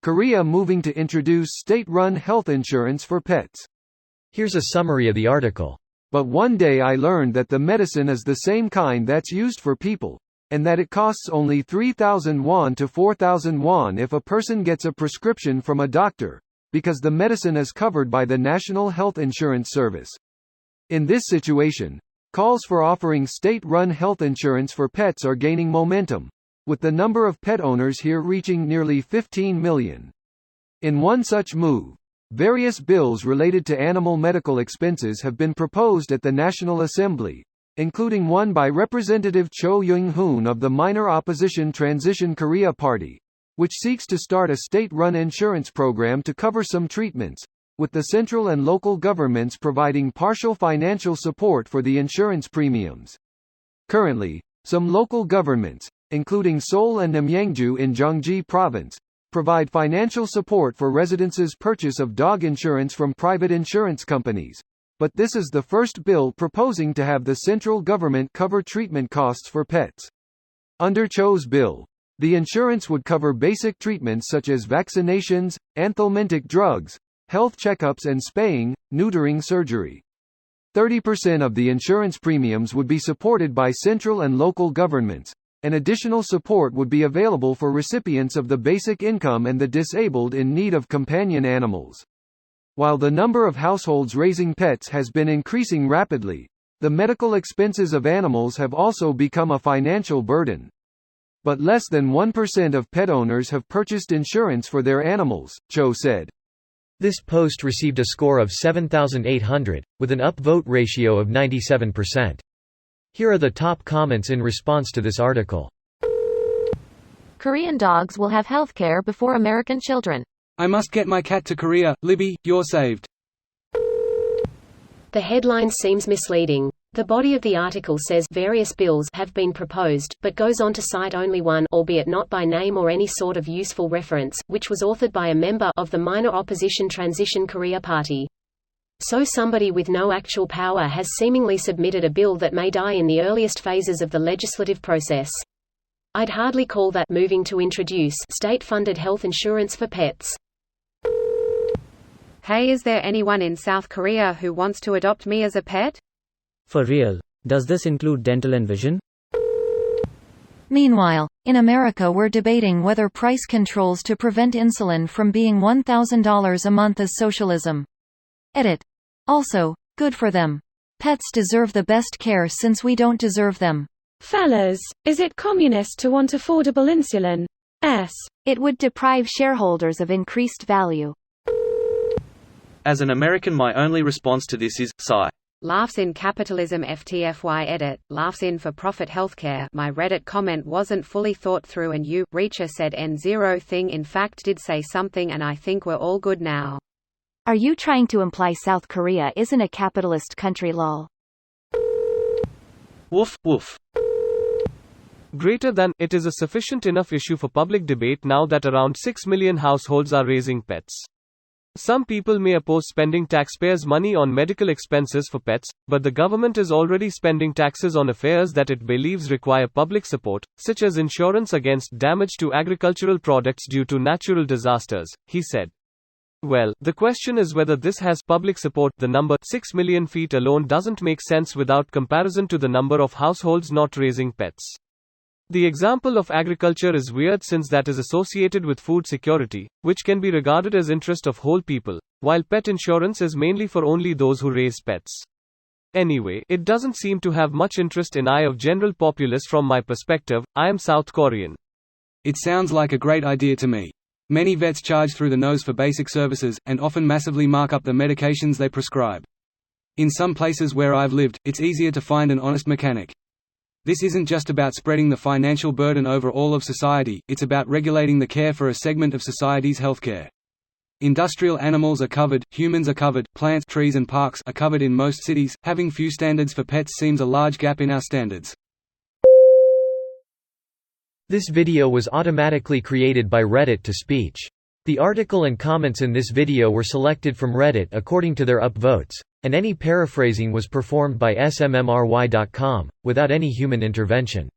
Korea moving to introduce state-run health insurance for pets. Here's a summary of the article. But one day I learned that the medicine is the same kind that's used for people, and that it costs only 3,000 won to 4,000 won if a person gets a prescription from a doctor, because the medicine is covered by the National Health Insurance Service. In this situation, calls for offering state-run health insurance for pets are gaining momentum, with the number of pet owners here reaching nearly 15 million. In one such move, various bills related to animal medical expenses have been proposed at the National Assembly, including one by Representative Cho Young-hoon of the minor opposition Transition Korea Party, which seeks to start a state-run insurance program to cover some treatments, with the central and local governments providing partial financial support for the insurance premiums. Currently, some local governments, including Seoul and Namyangju in Gyeonggi Province, provide financial support for residents' purchase of dog insurance from private insurance companies, but this is the first bill proposing to have the central government cover treatment costs for pets. Under Cho's bill, the insurance would cover basic treatments such as vaccinations, anthelmintic drugs, health checkups and spaying, neutering surgery. 30% of the insurance premiums would be supported by central and local governments, and additional support would be available for recipients of the basic income and the disabled in need of companion animals. While the number of households raising pets has been increasing rapidly, the medical expenses of animals have also become a financial burden. But less than 1% of pet owners have purchased insurance for their animals, Cho said. This post received a score of 7,800, with an upvote ratio of 97%. Here are the top comments in response to this article. Korean dogs will have healthcare before American children. I must get my cat to Korea, Libby, you're saved. The headline seems misleading. The body of the article says various bills have been proposed, but goes on to cite only one, albeit not by name or any sort of useful reference, which was authored by a member of the minor opposition Transition Korea Party. So somebody with no actual power has seemingly submitted a bill that may die in the earliest phases of the legislative process. I'd hardly call that moving to introduce state-funded health insurance for pets. Hey, is there anyone in South Korea who wants to adopt me as a pet? For real, does this include dental and vision? Meanwhile, in America we're debating whether price controls to prevent insulin from being $1,000 a month is socialism. Edit. Also, good for them. Pets deserve the best care since we don't deserve them. Fellas, is it communist to want affordable insulin? It would deprive shareholders of increased value. As an American, my only response to this is, sigh. Laughs in capitalism FTFY edit, laughs in for-profit healthcare. My Reddit comment wasn't fully thought through and you, Reacher said N0 thing in fact did say something and I think we're all good now. Are you trying to imply South Korea isn't a capitalist country lol? Woof, woof. Greater than, it is a sufficient enough issue for public debate now that around 6 million households are raising pets. Some people may oppose spending taxpayers' money on medical expenses for pets, but the government is already spending taxes on affairs that it believes require public support, such as insurance against damage to agricultural products due to natural disasters, he said. Well, the question is whether this has public support. The number 6 million feet alone doesn't make sense without comparison to the number of households not raising pets. The example of agriculture is weird since that is associated with food security, which can be regarded as interest of whole people, while pet insurance is mainly for only those who raise pets. Anyway, it doesn't seem to have much interest in eye of general populace from my perspective. I am South Korean. It sounds like a great idea to me. Many vets charge through the nose for basic services, and often massively mark up the medications they prescribe. In some places where I've lived, it's easier to find an honest mechanic. This isn't just about spreading the financial burden over all of society, it's about regulating the care for a segment of society's healthcare. Industrial animals are covered, humans are covered, plants, trees and parks are covered in most cities. Having few standards for pets seems a large gap in our standards. This video was automatically created by Reddit to speech. The article and comments in this video were selected from Reddit according to their upvotes, and any paraphrasing was performed by smmry.com, without any human intervention.